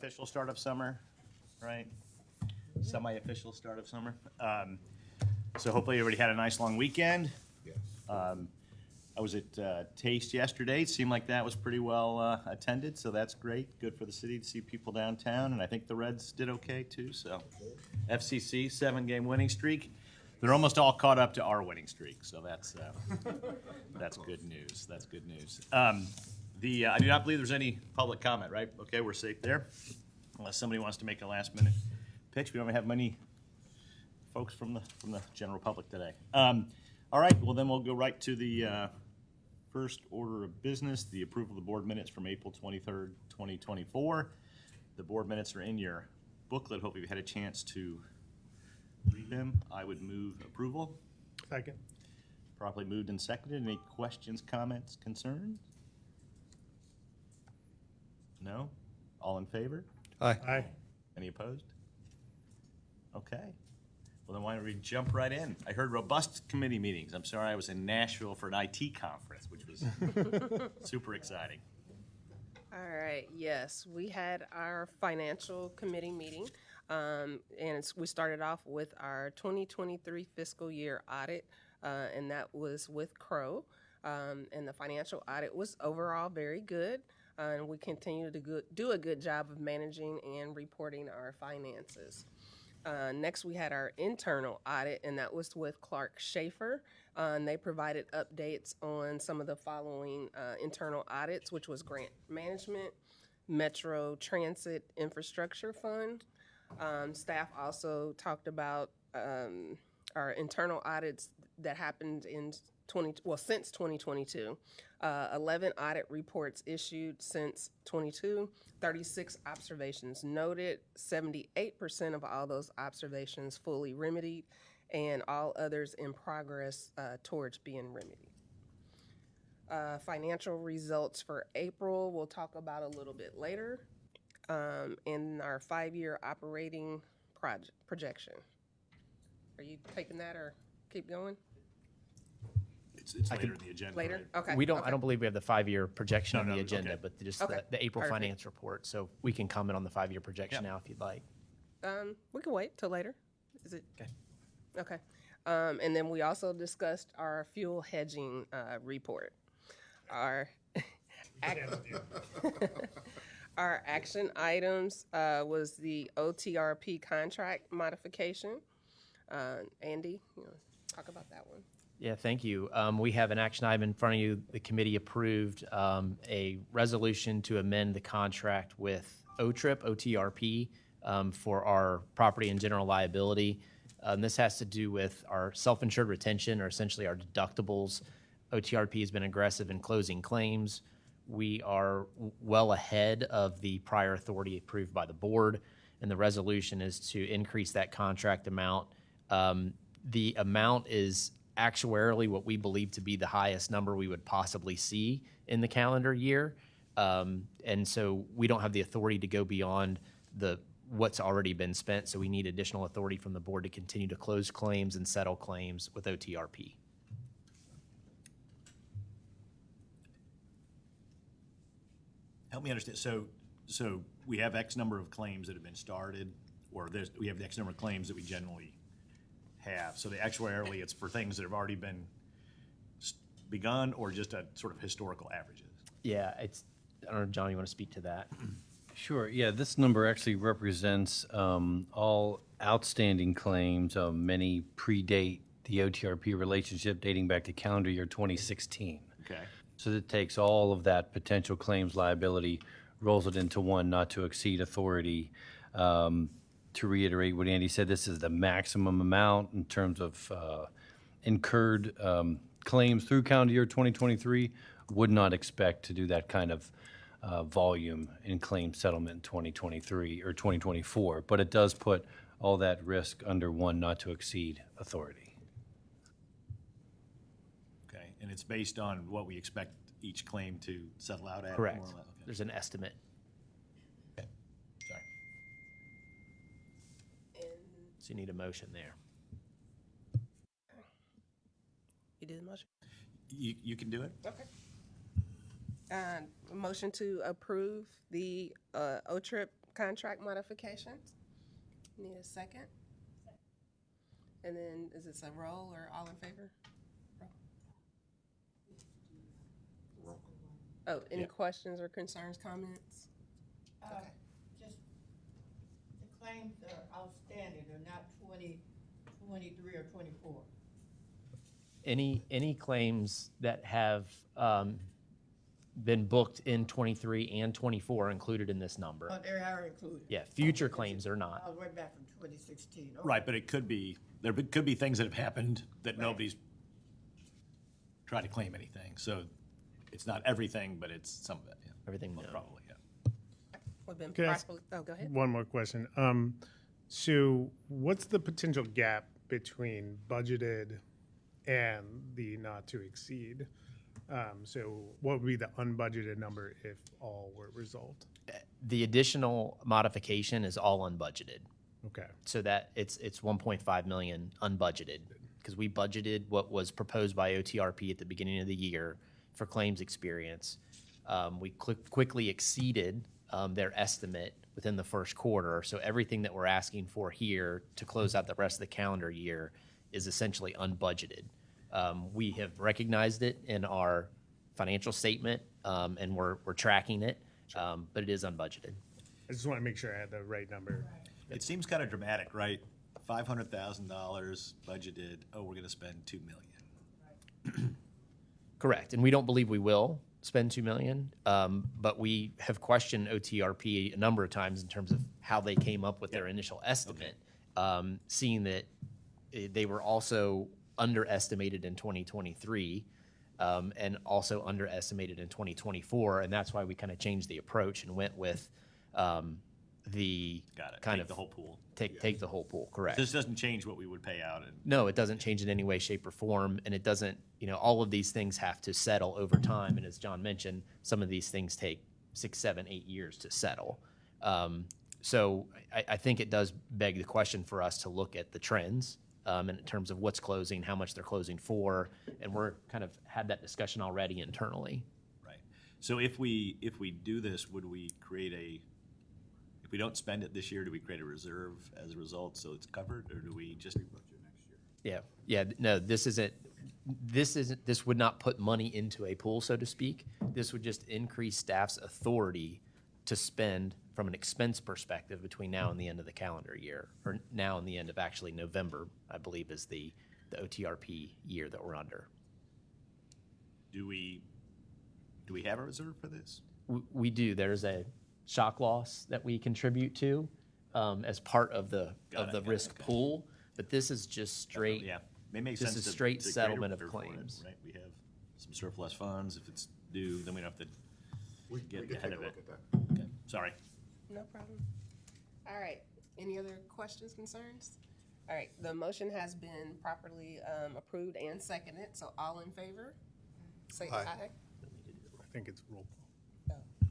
official start of summer, right? Semi-official start of summer. So hopefully everybody had a nice long weekend. Yes. I was at Taste yesterday. It seemed like that was pretty well attended, so that's great. Good for the city to see people downtown, and I think the Reds did okay too. So FCC 7-game winning streak. They're almost all caught up to our winning streak, so that's good news. That's good news. I do not believe there's any public comment, right? Okay, we're safe there. Unless somebody wants to make a last-minute pitch, we don't have many folks from the general public today. All right, well then we'll go right to the first order of business, the approval of the board minutes from April 23rd, 2024. The board minutes are in your booklet. Hope you've had a chance to read them. I would move approval. Second. Properly moved and seconded. Any questions, comments, concerns? No? All in favor? Aye. Aye. Any opposed? Okay. Well, then why don't we jump right in? I heard robust committee meetings. I'm sorry, I was in Nashville for an IT conference, which was super exciting. All right, yes, we had our financial committee meeting, and we started off with our 2023 fiscal year audit, and that was with Crow. And the financial audit was overall very good, and we continue to do a good job of managing and reporting our finances. Next, we had our internal audit, and that was with Clark Schaefer. And they provided updates on some of the following internal audits, which was grant management, Metro Transit Infrastructure Fund. Staff also talked about our internal audits that happened in since 2022. 11 audit reports issued since 22, 36 observations noted, 78% of all those observations fully remedied, and all others in progress towards being remedied. Financial results for April we'll talk about a little bit later in our 5-year operating projection. Are you taking that or keep going? It's later in the agenda. Later? Right? Okay. We don't. Okay. I don't believe we have the 5-year projection on No, the no, agenda, okay. but just Okay. the April Perfect. finance report. So we can comment on the 5-year projection Yeah. now if you'd like. We can wait till later. Is it? Okay. Okay. And then we also discussed our fuel hedging report. Our our action items was the OTRP contract modification. Andy, you know, talk about that one. Yeah, thank you. We have an action item in front of you. The committee approved a resolution to amend the contract with OTRP, for our property and general liability. This has to do with our self-insured retention, or essentially our deductibles. OTRP has been aggressive in closing claims. We are well ahead of the prior authority approved by the board, and the resolution is to increase that contract amount. The amount is actuarially what we believe to be the highest number we would possibly see in the calendar year. And so we don't have the authority to go beyond what's already been spent, so we need additional authority from the board to continue to close claims and settle claims with OTRP. Help me understand. So we have X number of claims that have been started, or we have X number of claims that we generally have. So the actuarially, it's for things that have already been begun, or just a sort of historical averages. Yeah, I don't know, John, you want to speak to that? Sure. Yeah, this number actually represents all outstanding claims. Many predate the OTRP relationship dating back to calendar year 2016. Okay. So that takes all of that potential claims liability, rolls it into one not to exceed authority. To reiterate what Andy said, this is the maximum amount in terms of incurred claims through calendar year 2023. Would not expect to do that kind of volume in claim settlement in 2023 or 2024, but it does put all that risk under one not to exceed authority. Okay, and it's based on what we expect each claim to settle out at? Correct. More or less? Okay. There's an estimate. Okay. Sorry. So you need a motion there. You did the motion? You can do it? Okay. Motion to approve the OTRIP contract modifications. Need a second? And then, is this a roll or all in favor? Oh, any Yeah. questions or concerns, comments? Just, the claims that are outstanding are not 2023 or 24. Any claims that have been booked in 23 and 24 are included in this number. But they are included. Yeah, future claims are I not. was way back from 2016. Okay. Right, but it could be, could be things that have happened that nobody's tried to claim anything. So it's not everything, but it's some of it, yeah. Everything Well, known. probably, yeah. We've been Can I ask- properly, oh, go ahead. One more question. So what's the potential gap between budgeted and the not to exceed? So what would be the unbudgeted number if all were resolved? The additional modification is all unbudgeted. Okay. So that it's 1.5 million unbudgeted because we budgeted what was proposed by OTRP at the beginning of the year for claims experience. We quickly exceeded their estimate within the first quarter. So everything that we're asking for here to close out the rest of the calendar year is essentially unbudgeted. We have recognized it in our financial statement, and we're tracking it, but it is unbudgeted. I just want to make sure I had the right number. It seems kind of dramatic, right? $500,000 budgeted, oh, we're gonna spend $2 million. Correct, and we don't believe we will spend 2 million, but we have questioned OTRP a number of times in terms of how they came up with their initial estimate, seeing that they were also underestimated in 2023 and also underestimated in 2024, and that's why we kind of changed the approach and went with the Got it. kind Take of the whole pool. take the whole pool. Correct. This doesn't change what we would pay out. And No, it doesn't change in any way, shape, or form, and it doesn't, all of these things have to settle over time, and as John mentioned, some of these things take 6, 7, 8 years to settle. So I think it does beg the question for us to look at the trends in terms of what's closing, how much they're closing for, and we're kind of had that discussion already internally. right. So if we do this, would we create if we don't spend it this year, do we create a reserve as a result so it's covered, or do we just? Yeah, no, this would not put money into a pool, so to speak. This would just increase staff's authority to spend from an expense perspective between now and the end of the calendar year, or now and the end of actually November, I believe is the OTRP year that we're under. Do we have a reserve for this? We do, there's a shock loss that we contribute to as part of the Got it, risk okay. pool, but this is just straight. Yeah, it makes This sense. is to- straight to create a settlement of reserve for it, claims. Right, we have some surplus funds. If it's due, then we don't have to get ahead of it. Okay, sorry. No problem. All right, any other questions, concerns? All right, the motion has been properly approved and seconded, so all in favor? Say aye. I think it's roll call. Oh.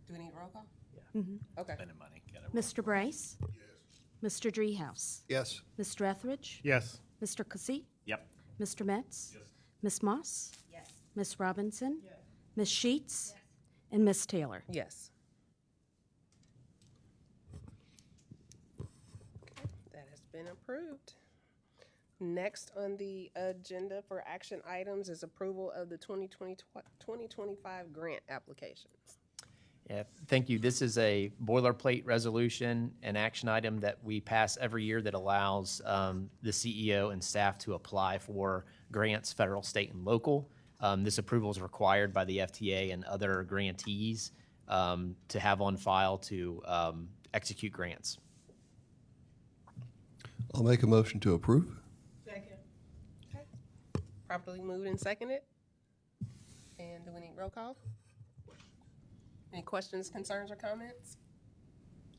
Do we need roll call? Yeah. Okay. Spending money. Gotta roll. Mr. Bryce? Yes. Mr. Dreehouse? Yes. Mr. Etheridge? Yes. Mr. Cussy? Yep. Mr. Metz? Yes. Ms. Moss? Yes. Ms. Robinson? Yes. Ms. Sheets? Yes. And Ms. Taylor? Yes. That has been approved. Next on the agenda for action items is approval of the 2025 grant applications. Yeah, thank you. This is a boilerplate resolution, an action item that we pass every year that allows the CEO and staff to apply for grants, federal, state, and local. This approval is required by the FTA and other grantees to have on file to execute grants. I'll make a motion to approve. Second. Okay. Properly moved and seconded. And do we need roll call? Any questions, concerns, or comments?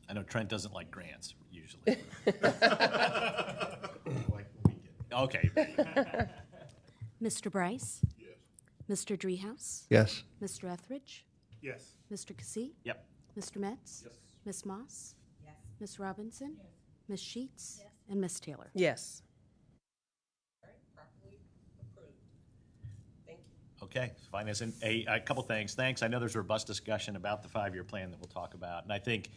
I know Trent doesn't like grants usually. Okay. Mr. Bryce? Yes. Mr. Dreehouse? Yes. Mr. Etheridge? Yes. Mr. Cussy? Yep. Mr. Metz? Yes. Ms. Moss? Yes. Ms. Robinson? Yes. Ms. Sheets? Yes. And Ms. Taylor? Yes. All right, properly approved. Thank you. Okay, finance, and a couple things. Thanks. I know there's a robust discussion about the 5-year plan that we'll talk about, and I think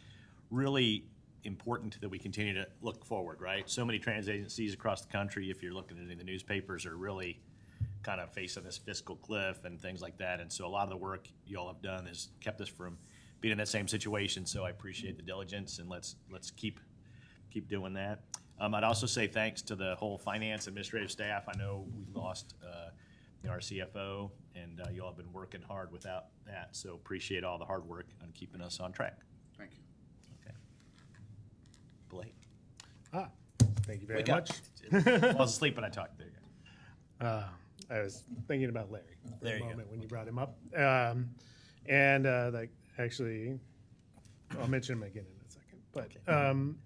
really important that we continue to look forward, right? So many transit agencies across the country, if you're looking at any of the newspapers, are really kind of facing this fiscal cliff and things like that. And so a lot of the work you all have done has kept us from being in that same situation. So I appreciate the diligence, and let's keep doing that. I'd also say thanks to the whole finance administrative staff. I know we lost our CFO, and you all have been working hard without that. So appreciate all the hard work on keeping us on track. Thank you. Okay. Blake. Thank you very Wake up. much. I was asleep when I talked. There you go. I was thinking about Larry for There a you go. moment when you brought him up. Actually, I'll mention him again in a second. But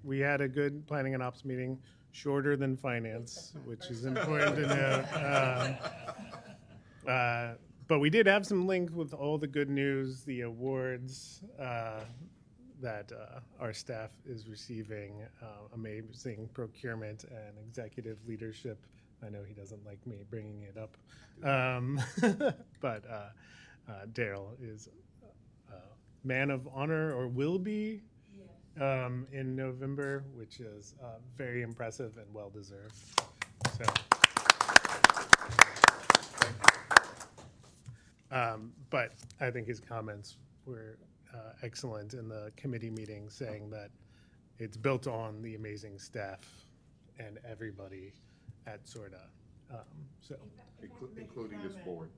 we had a good planning and ops meeting, shorter than finance, which is important to note. But we did have some links with all the good news, the awards that our staff is receiving, amazing procurement and executive leadership. I know he doesn't like me bringing it up. But Daryl is a man of honor, or will be, in November, which is very impressive and well-deserved. So, but I think his comments were excellent in the committee meeting, saying that it's built on the amazing staff and everybody at SORTA. So, Including this board.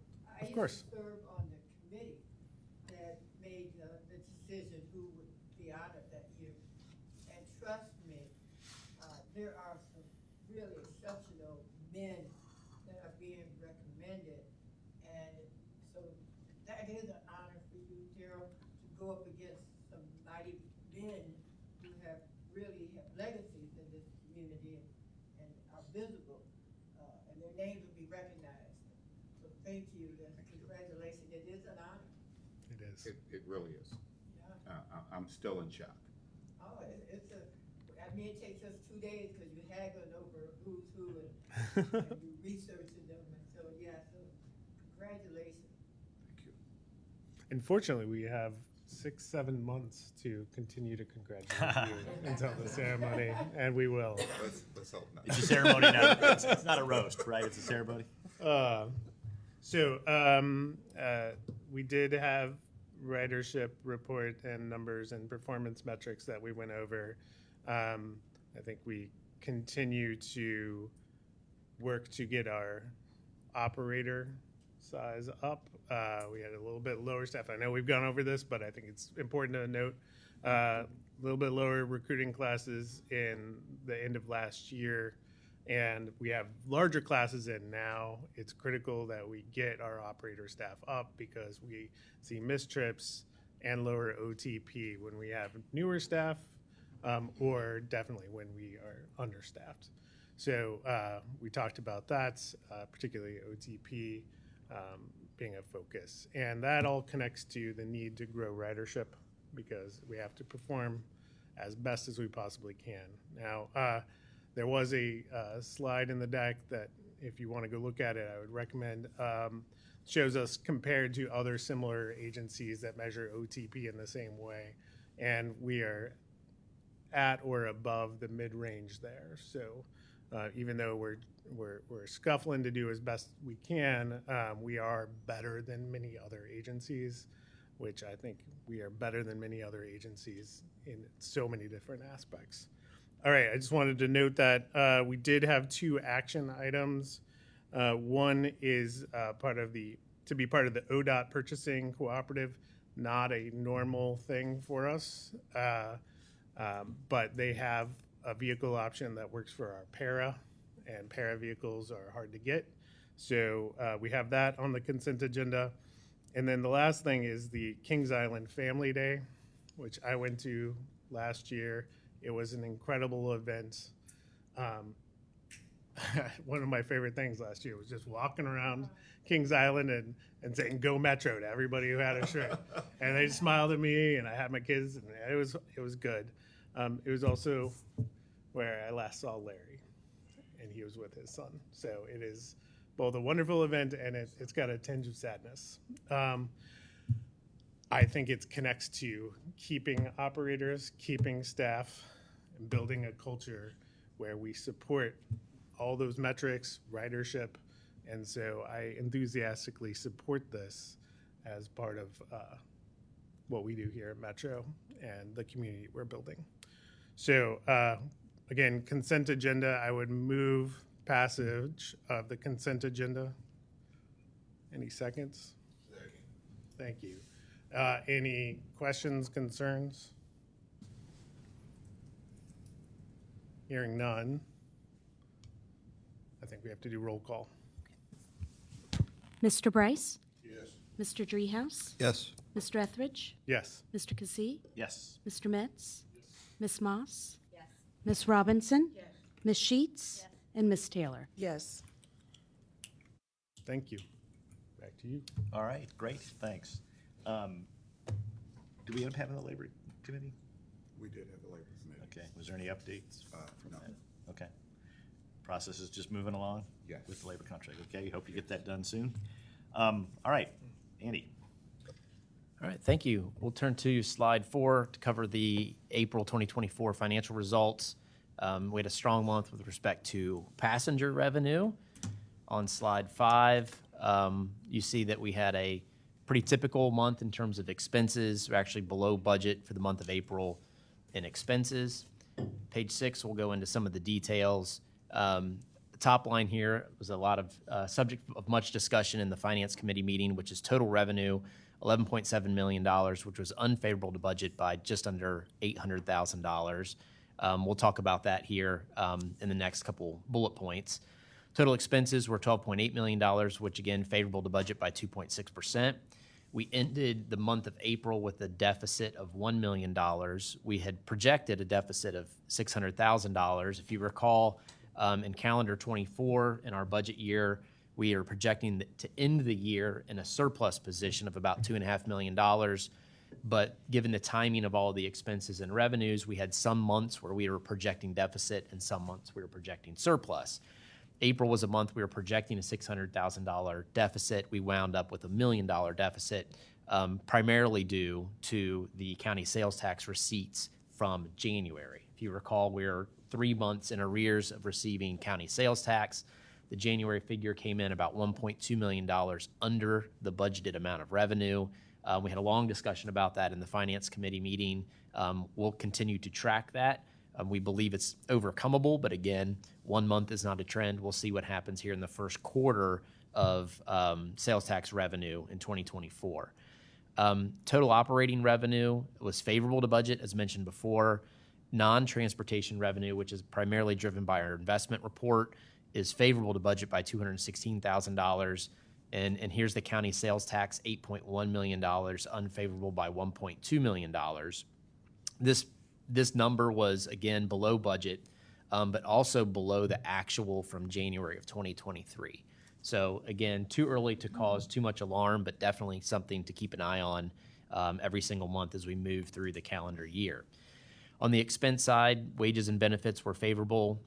I Of course. used to serve on the committee that made the decision who would be honored that year. And trust me, there are some really exceptional men that are being recommended. And so that is an honor for you, Daryl, to go up against some mighty men who have really have legacies in this community and are visible. And their names will be recognized. So thank you, and congratulations. It is an honor. it is. It really is. Yeah. I'm still in shock. Oh, I mean, it takes us 2 days because you haggling over who's who and you researching them. And so, yeah, so congratulations. Thank you. Unfortunately, we have 6-7 months to continue to congratulate you until the ceremony, and we will. Let's hope not. It's a ceremony, it's not a roast, right? It's a ceremony. We did have ridership report and numbers and performance metrics that we went over. I think we continue to work to get our operator size up. We had a little bit lower staff. I know we've gone over this, but I think it's important to note a little bit lower recruiting classes in the end of last year, and we have larger classes in now. It's critical that we get our operator staff up because we see missed trips and lower OTP when we have newer staff, or definitely when we are understaffed. So we talked about that, particularly OTP being a focus. And that all connects to the need to grow ridership because we have to perform as best as we possibly can. Now, there was a slide in the deck that if you want to go look at it, I would recommend. Shows us compared to other similar agencies that measure OTP in the same way. And we are at or above the mid-range there. So even though we're scuffling to do as best we can, we are better than many other agencies, which I think we are better than many other agencies in so many different aspects. All right, I just wanted to note that we did have 2 action items. One is to be part of the ODOT purchasing cooperative, not a normal thing for us, but they have a vehicle option that works for our para, and para vehicles are hard to get. So we have that on the consent agenda. And then the last thing is the Kings Island Family Day, which I went to last year. It was an incredible event. One of my favorite things last year was just walking around Kings Island and saying "Go Metro" to everybody who had a shirt, and they smiled at me, and I had my kids, and it was good. It was also where I last saw Larry, and he was with his son. So it is both a wonderful event, and it's got a tinge of sadness. I think it connects to keeping operators, keeping staff, and building a culture where we support all those metrics, ridership. And so I enthusiastically support this as part of what we do here at Metro and the community we're building. So again, consent agenda, I would move passage of the consent agenda. Any seconds? Second. Thank you. Any questions, concerns? Hearing none. I think we have to do roll call. Mr. Bryce? Yes. Mr. Dreehouse? Yes. Mr. Etheridge? Yes. Mr. Kazee? Yes. Mr. Metz? Ms. Moss? Yes. Ms. Robinson? Yes. Ms. Sheets? And Ms. Taylor? Yes. Thank you. Back to you. All right, great, thanks. Do we end up having the labor committee? We did have a labor committee. Okay, was there any updates? No. Okay. Process is just moving along? Yes. With the labor contract, okay, hope you get that done soon. All right, Andy. All right, thank you. We'll turn to slide 4 to cover the April 2024 financial results. We had a strong month with respect to passenger revenue. On slide 5, you see that we had a pretty typical month in terms of expenses. We're actually below budget for the month of April in expenses. Page 6, we'll go into some of the details. The top line here was a lot of subject of much discussion in the Finance Committee meeting, which is total revenue, $11.7 million, which was unfavorable to budget by just under $800,000. We'll talk about that here in the next couple bullet points. Total expenses were $12.8 million, which again, favorable to budget by 2.6%. We ended the month of April with a deficit of $1 million. We had projected a deficit of $600,000. If you recall, in calendar 24, in our budget year, we are projecting to end the year in a surplus position of about $2.5 million. But given the timing of all the expenses and revenues, we had some months where we were projecting deficit and some months we were projecting surplus. April was a month we were projecting a $600,000 deficit. We wound up with $1 million deficit, primarily due to the county sales tax receipts from January. If you recall, we're 3 months in arrears of receiving county sales tax. The January figure came in about $1.2 million under the budgeted amount of revenue. We had a long discussion about that in the Finance Committee meeting. We'll continue to track that. We believe it's overcomable, but again, 1 month is not a trend. We'll see what happens here in the first quarter of sales tax revenue in 2024. Total operating revenue was favorable to budget, as mentioned before. Non-transportation revenue, which is primarily driven by our investment report, is favorable to budget by $216,000. And here's the county sales tax, $8.1 million, unfavorable by $1.2 million. This number was, again, below budget, but also below the actual from January of 2023. So again, too early to cause too much alarm, but definitely something to keep an eye on every single month as we move through the calendar year. On the expense side, wages and benefits were favorable.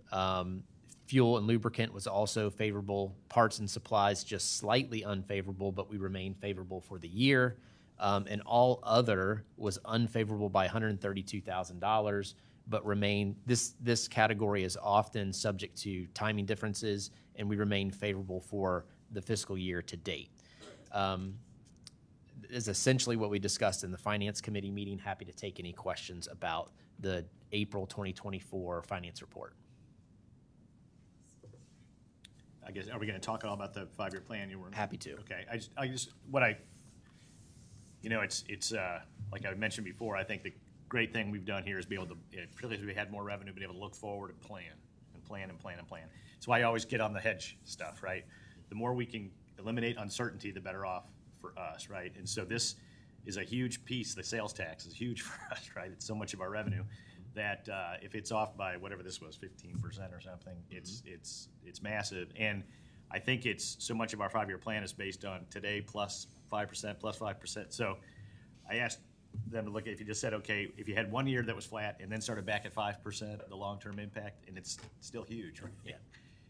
Fuel and lubricant was also favorable. Parts and supplies just slightly unfavorable, but we remain favorable for the year. And all other was unfavorable by $132,000, but this category is often subject to timing differences, and we remain favorable for the fiscal year to date. Is essentially what we discussed in the Finance Committee meeting. Happy to take any questions about the April 2024 finance report. I guess, are we gonna talk at all about the 5-year plan you were? Happy to. Okay, it's like I mentioned before, I think the great thing we've done here is be able to, particularly as we had more revenue, be able to look forward and plan. That's why I always get on the hedge stuff, right? The more we can eliminate uncertainty, the better off for us, right? And so this is a huge piece, the sales tax is huge for us, right? It's so much of our revenue that if it's off by whatever this was, 15% or something, it's massive. And I think it's so much of our 5-year plan is based on today plus 5%. So I asked them to look at, if you just said, okay, if you had 1 year that was flat and then started back at 5%, the long-term impact, and it's still huge, right? Yeah.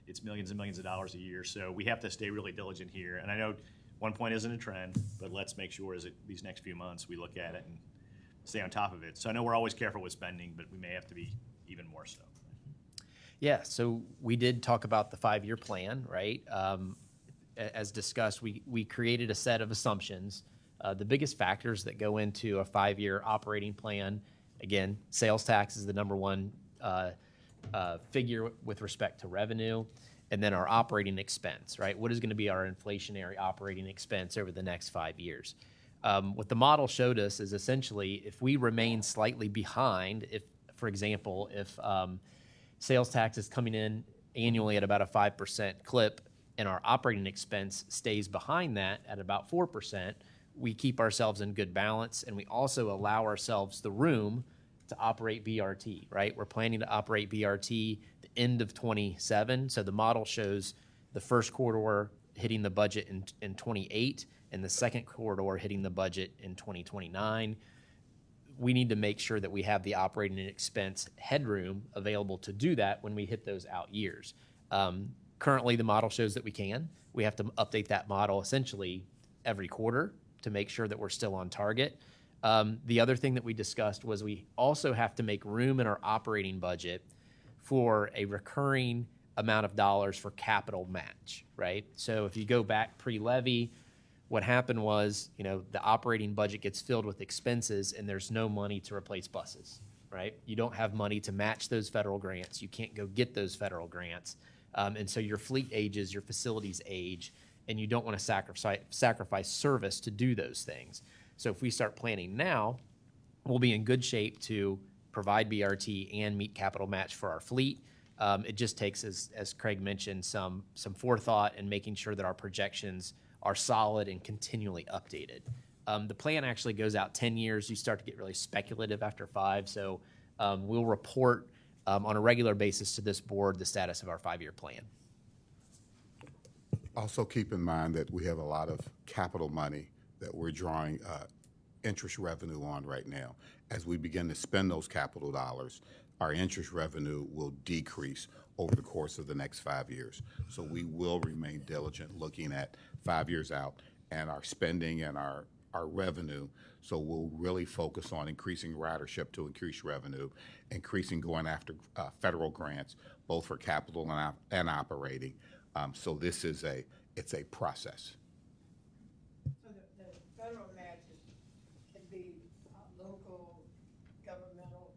It's millions and millions of dollars a year. So we have to stay really diligent here. And I know 1 point isn't a trend, but let's make sure as these next few months, we look at it and stay on top of it. So I know we're always careful with spending, but we may have to be even more so. Yeah, so we did talk about the 5-year plan, right? As discussed, we created a set of assumptions. The biggest factors that go into a 5-year operating plan, again, sales tax is the number one figure with respect to revenue, and then our operating expense, right? What is going to be our inflationary operating expense over the next 5 years? What the model showed us is essentially if we remain slightly behind, if, for example, if sales tax is coming in annually at about a 5% clip and our operating expense stays behind that at about 4%, we keep ourselves in good balance, and we also allow ourselves the room to operate BRT, right? We're planning to operate BRT the end of 27. So the model shows the first corridor hitting the budget in 28 and the second corridor hitting the budget in 2029. We need to make sure that we have the operating expense headroom available to do that when we hit those out years. Currently, the model shows that we can. We have to update that model essentially every quarter to make sure that we're still on target. The other thing that we discussed was we also have to make room in our operating budget for a recurring amount of dollars for capital match, right? So if you go back pre-levy, what happened was, the operating budget gets filled with expenses and there's no money to replace buses, right? You don't have money to match those federal grants. You can't go get those federal grants. And so your fleet ages, your facilities age, and you don't want to sacrifice service to do those things. So if we start planning now, we'll be in good shape to provide BRT and meet capital match for our fleet. It just takes, as Craig mentioned, some forethought and making sure that our projections are solid and continually updated. The plan actually goes out 10 years. You start to get really speculative after 5. So we'll report on a regular basis to this board the status of our 5-year plan. Also keep in mind that we have a lot of capital money that we're drawing interest revenue on right now. As we begin to spend those capital dollars, our interest revenue will decrease over the course of the next 5 years. So we will remain diligent looking at 5 years out and our spending and our revenue. So we'll really focus on increasing ridership to increase revenue, going after federal grants, both for capital and operating. So this is it's a process. So the federal matches can be local, governmental,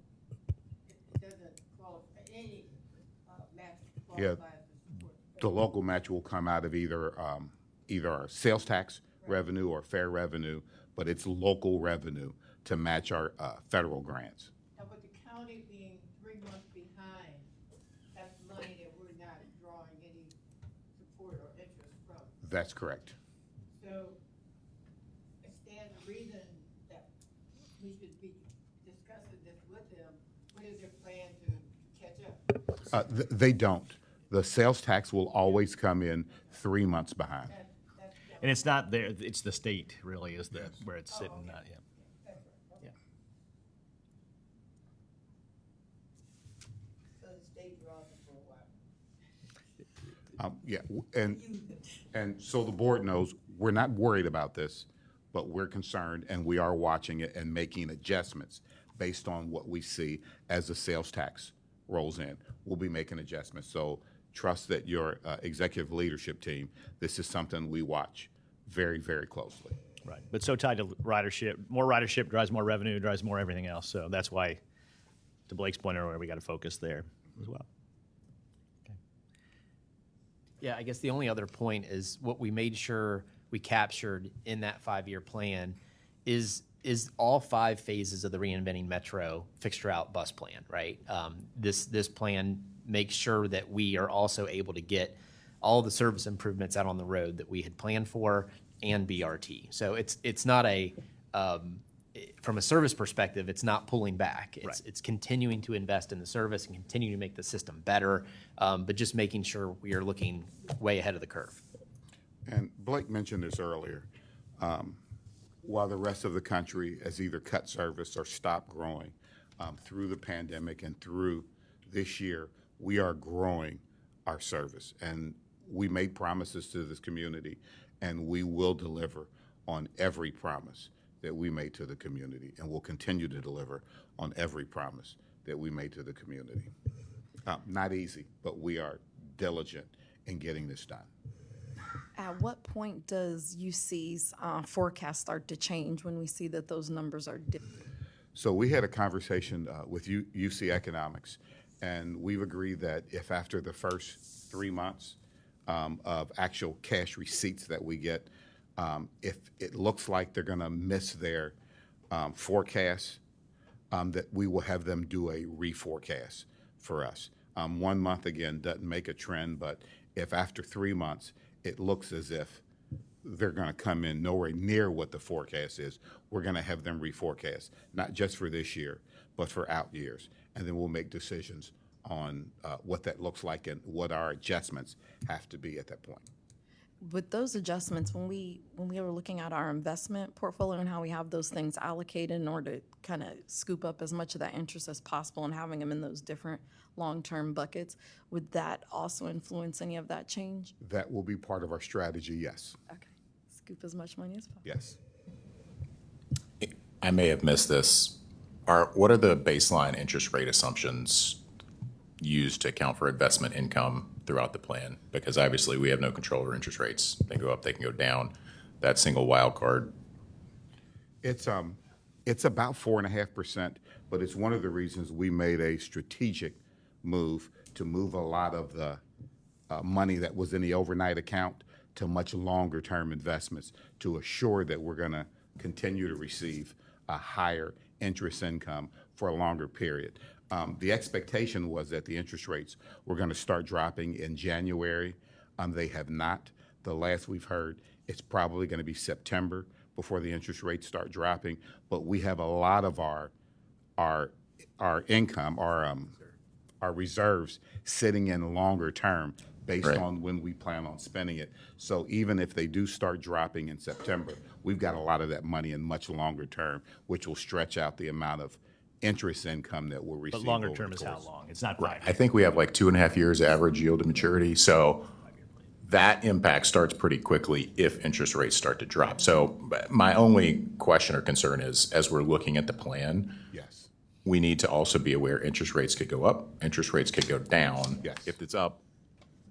it doesn't qualify, any match Yeah. qualifies as support. The local match will come out of either our sales tax revenue or fair revenue, but it's local revenue to match our federal grants. Now, with the county being 3 months behind, that's money that we're not drawing any support or interest from. That's correct. So it stands to reason that we should be discussing this with them. What is their plan to catch up? They don't. The sales tax will always come in 3 months behind. And it's not there, it's the state really is where it's sitting, okay. not, yeah. That's right. Yeah. So the state draws it for a while. And so the board knows we're not worried about this, but we're concerned and we are watching it and making adjustments based on what we see as the sales tax rolls in. We'll be making adjustments. So trust that your executive leadership team, this is something we watch very, very closely. Right, but so tied to ridership. More ridership drives more revenue, drives more everything else. So that's why, to Blake's point earlier, we got to focus there as well. Yeah, I guess the only other point is what we made sure we captured in that 5-year plan is all 5 phases of the Reinventing Metro fixed route bus plan, right? This plan makes sure that we are also able to get all the service improvements out on the road that we had planned for and BRT. So it's not from a service perspective, it's not pulling back. It's continuing to invest in the service and continuing to make the system better, but just making sure we are looking way ahead of the curve. And Blake mentioned this earlier. While the rest of the country has either cut service or stopped growing through the pandemic and through this year, we are growing our service. And we made promises to this community, and we will deliver on every promise that we made to the community, and will continue to deliver on every promise that we made to the community. Not easy, but we are diligent in getting this done. At what point does UC's forecast start to change when we see that those numbers are different? So we had a conversation with UC Economics, and we've agreed that if after the first 3 months of actual cash receipts that we get, if it looks like they're going to miss their forecast, that we will have them do a reforecast for us. 1 month, again, doesn't make a trend, but if after 3 months it looks as if they're going to come in nowhere near what the forecast is, we're going to have them reforecast, not just for this year, but for out years. And then we'll make decisions on what that looks like and what our adjustments have to be at that point. With those adjustments, when we were looking at our investment portfolio and how we have those things allocated in order to kind of scoop up as much of that interest as possible and having them in those different long-term buckets, would that also influence any of that change? That will be part of our strategy, yes. Okay. Scoop as much money as possible. Yes. I may have missed this. What are the baseline interest rate assumptions used to account for investment income throughout the plan? Because obviously we have no control over interest rates. They go up, they can go down. That single wild card. It's about 4.5%, but it's one of the reasons we made a strategic move to move a lot of the money that was in the overnight account to much longer term investments to assure that we're going to continue to receive a higher interest income for a longer period. The expectation was that the interest rates were going to start dropping in January. They have not. The last we've heard, it's probably going to be September before the interest rates start dropping. But we have a lot of our income, our reserves sitting in longer term based Right. on when we plan on spending it. So even if they do start dropping in September, we've got a lot of that money in much longer term, which will stretch out the amount of interest income that we'll receive. But longer over term the is how course. long? It's not Right. 5 I think we have like 2.5 years average yield to maturity. So that impact starts pretty quickly if interest rates start to drop. So my only question or concern is, as we're looking at the plan, Yes. we need to also be aware interest rates could go up, interest rates could go down. Yes. If it's up,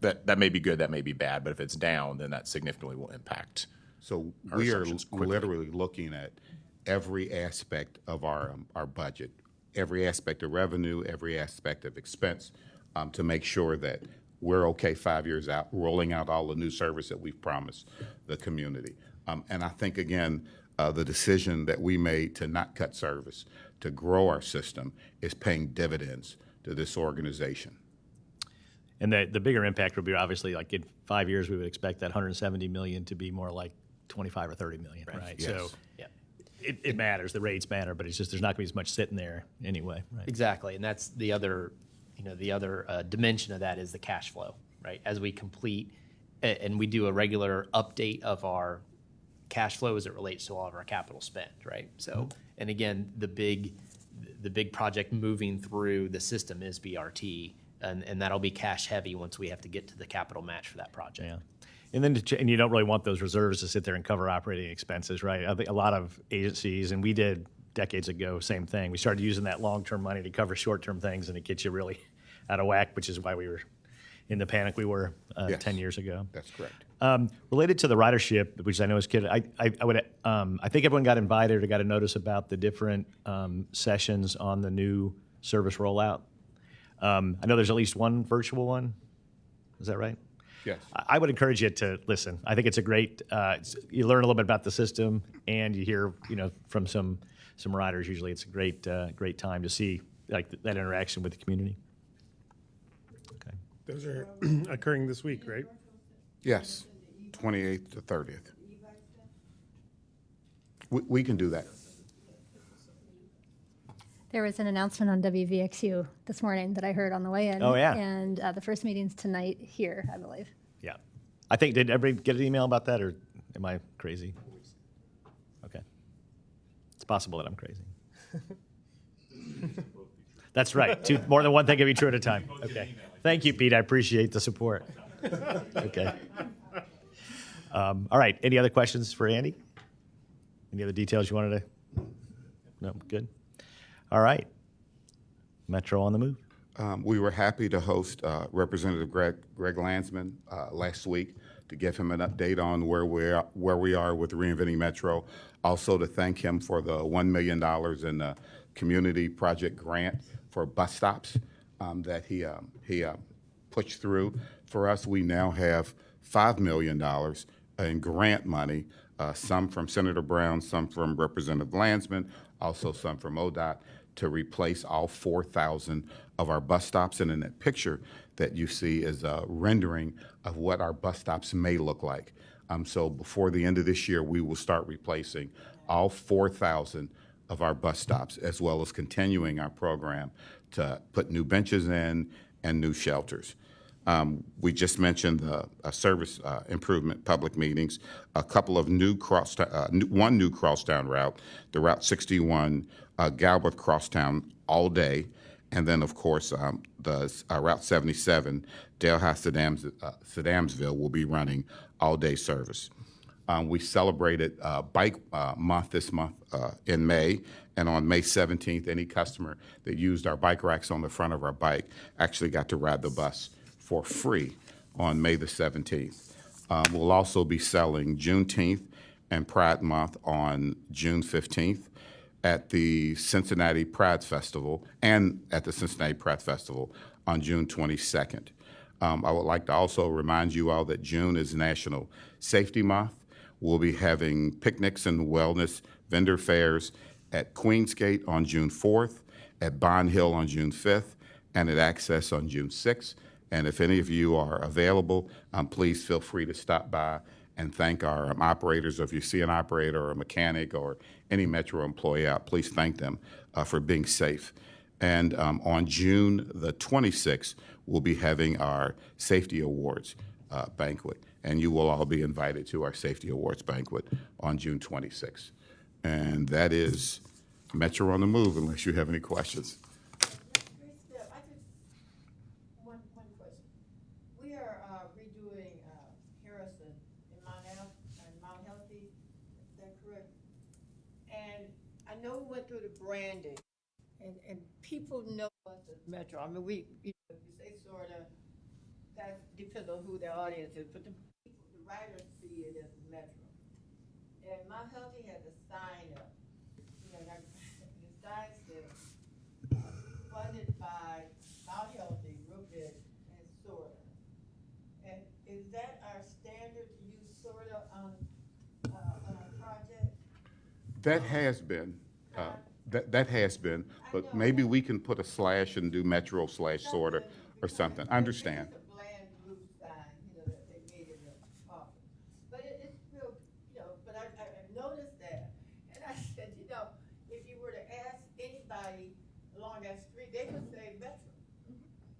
that may be good, that may be bad, but if it's down, then that significantly will impact. So Our we are assumptions quickly. literally looking at every aspect of our budget, every aspect of revenue, every aspect of expense, to make sure that we're okay 5 years out, rolling out all the new service that we've promised the community. And I think, again, the decision that we made to not cut service, to grow our system, is paying dividends to this organization. And the bigger impact would be obviously like in 5 years, we would expect that 170 million to be more like 25 or 30 million, right? Yes. So Yeah. it matters, the rates matter, but it's just, there's not gonna be as much sitting there anyway, right? Exactly, and that's the other, dimension of that is the cash flow, right? As we complete, and we do a regular update of our cash flow as it relates to all of our capital spend, right? So, and again, the big project moving through the system is BRT, and that'll be cash heavy once we have to get to the capital match for that project. Yeah. And then, and you don't really want those reserves to sit there and cover operating expenses, right? I think a lot of agencies, and we did decades ago, same thing. We started using that long-term money to cover short-term things, and it gets you really out of whack, which is why we were in the panic we were Yes. 10 years ago. That's correct. Related to the ridership, which I know is kid, I think everyone got invited or got a notice about the different sessions on the new service rollout. I know there's at least one virtual one. Is that right? Yes. I would encourage you to listen. I think it's a great. You learn a little bit about the system, and you hear, from some riders. Usually, it's a great time to see like that interaction with the community. Okay. Those are occurring this week, right? Yes, 28th to 30th. We can do that. There was an announcement on WVXU this morning that I heard on the way in. Oh, yeah. And the first meeting's tonight here, I believe. Yeah. I think, did everybody get an email about that, or am I crazy? Okay. It's possible that I'm crazy. That's right. More than one thing can be true at a time. Okay. Thank you, Pete. I appreciate the support. Okay. All right, any other questions for Andy? Any other details you wanted to? No, good. All right. Metro on the move. We were happy to host Representative Greg Landsman last week to give him an update on where we are with Reinventing Metro. Also to thank him for the $1 million in the community project grant for bus stops that he pushed through. For us, we now have $5 million in grant money, some from Senator Brown, some from Representative Landsman, also some from ODOT, to replace all 4,000 of our bus stops. And in that picture that you see is a rendering of what our bus stops may look like. So before the end of this year, we will start replacing all 4,000 of our bus stops, as well as continuing our program to put new benches in and new shelters. We just mentioned the service improvement public meetings, a couple of one new crosstown route, the Route 61 Galbraith crosstown all day, and then of course the Route 77 Delhi Sedamsville will be running all day service. We celebrated Bike Month this month in May, and on May 17th, any customer that used our bike racks on the front of our bike actually got to ride the bus for free on May the 17th. We'll also be selling Juneteenth and Pride Month on June 15th at the Cincinnati Pride Festival and at the Cincinnati Pride Festival on June 22nd. I would like to also remind you all that June is National Safety Month. We'll be having picnics and wellness vendor fairs at Queensgate on June 4th, at Bond Hill on June 5th, and at Access on June 6th. And if any of you are available, please feel free to stop by and thank our operators. Or if you see an operator or a mechanic or any Metro employee out, please thank them for being safe. And on June the 26th, we'll be having our Safety Awards banquet. And you will all be invited to our Safety Awards banquet on June 26th. And that is Metro on the Move, unless you have any questions. One question. We are redoing Harrison in Mount Healthy, is that correct? And I know we went through the branding, and people know us as Metro. I mean, if you say SORTA, that depends on who their audience is, but the writers see it as Metro. And Mount Healthy has a sign up, the sign says, funded by Mount Healthy, Brookwood, and SORTA. And is that our standard to use SORTA on a project? That has been. That has been, but maybe we can put a slash and do Metro/SORTA or something. I understand. It's a bland blue sign, that they made in the office. But it's real, but I noticed that. And I said, if you were to ask anybody along that street, they would say Metro.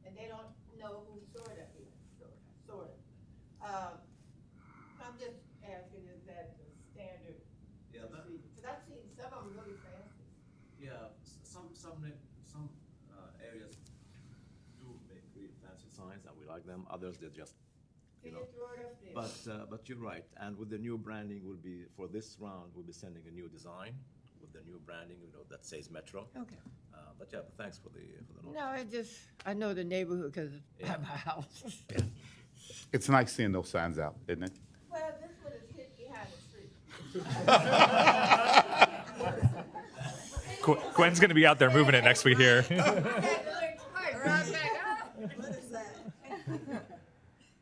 And they don't know who SORTA is, SORTA. I'm just asking, is that the standard procedure? Because I've seen some of them really fancy. Yeah, some areas do make really fancy signs, and we like them. Others, they're just, Can you throw it up there? But you're right. And with the new branding, for this round, we'll be sending a new design with the new branding, that says Metro. Okay. But yeah, thanks for the note. No, I know the neighborhood because it's by my house. It's nice seeing those signs out, isn't it? Well, this one is hid behind a tree. Gwen's going to be out there moving it next week here.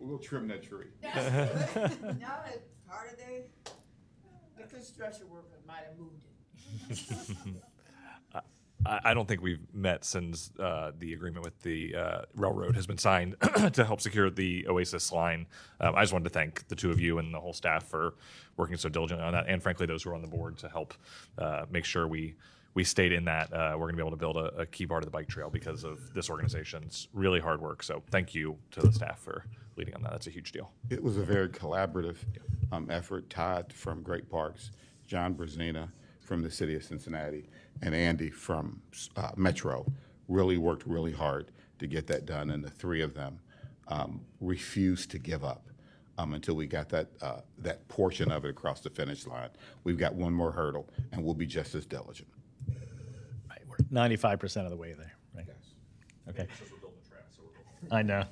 We'll trim that tree. No, it's part of the construction workers might have moved it. I don't think we've met since the agreement with the railroad has been signed to help secure the Oasis line. I just wanted to thank the two of you and the whole staff for working so diligently on that, and frankly, those who are on the board to help make sure we stayed in that. We're going to be able to build a key part of the bike trail because of this organization's really hard work. So thank you to the staff for leading on that. That's a huge deal. It was a very collaborative effort. Todd from Great Parks, John Brzezina from the city of Cincinnati, and Andy from Metro really worked really hard to get that done, and the three of them refused to give up until we got that portion of it across the finish line. We've got one more hurdle, and we'll be just as diligent. Right, we're 95% of the way there, right? Okay. I know.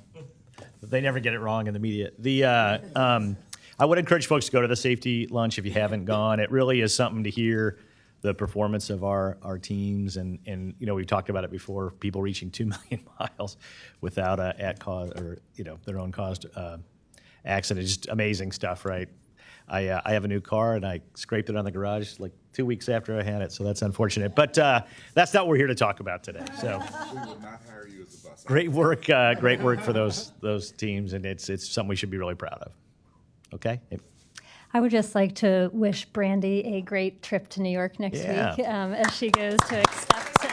They never get it wrong in the media. I would encourage folks to go to the safety lunch if you haven't gone. It really is something to hear the performance of our teams, and you know, we've talked about it before, people reaching 2 million miles without a at cause or, you know, their own caused accident. Just amazing stuff, right? I have a new car, and I scraped it on the garage like 2 weeks after I had it, so that's unfortunate. But that's not what we're here to talk about today. So We would not hire you as a bus. great work for those teams, and it's something we should be really proud of. Okay. I would just like to wish Brandy a great trip to New York next Yeah. week as she goes to accept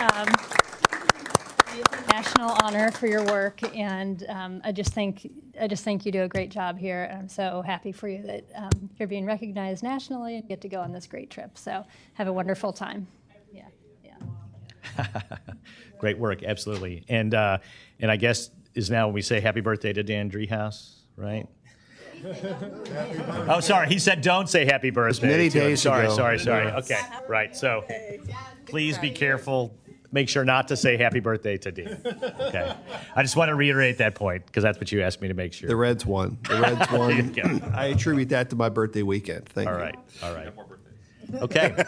national honor for your work. And I just think you do a great job here. And I'm so happy for you that you're being recognized nationally and get to go on this great trip. So have a wonderful time. Yeah. Yeah. Great work, absolutely. And I guess is now when we say happy birthday to Dan Driehaus, right? Oh, sorry. He said don't say happy birthday. many to him. days Sorry. ago. Okay, right. So please be careful. Make sure not to say happy birthday to Dean. Okay. I just want to reiterate that point because that's what you asked me to make sure. The Reds won. The Reds won. There you go. I attribute that to my birthday weekend. Thank All you. right. All right. Okay.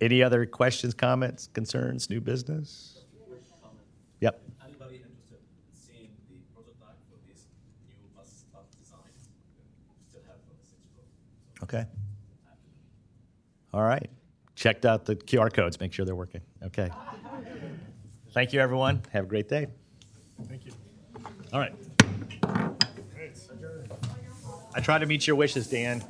Any other questions, comments, concerns, new business? Yep. Anybody interested in seeing the prototype for this new bus design? Still have for the 6 Pro. Okay. All right. Checked out the QR codes. Make sure they're working. Okay. Thank you, everyone. Have a great day. Thank you. All right. I try to meet your wishes, Dan.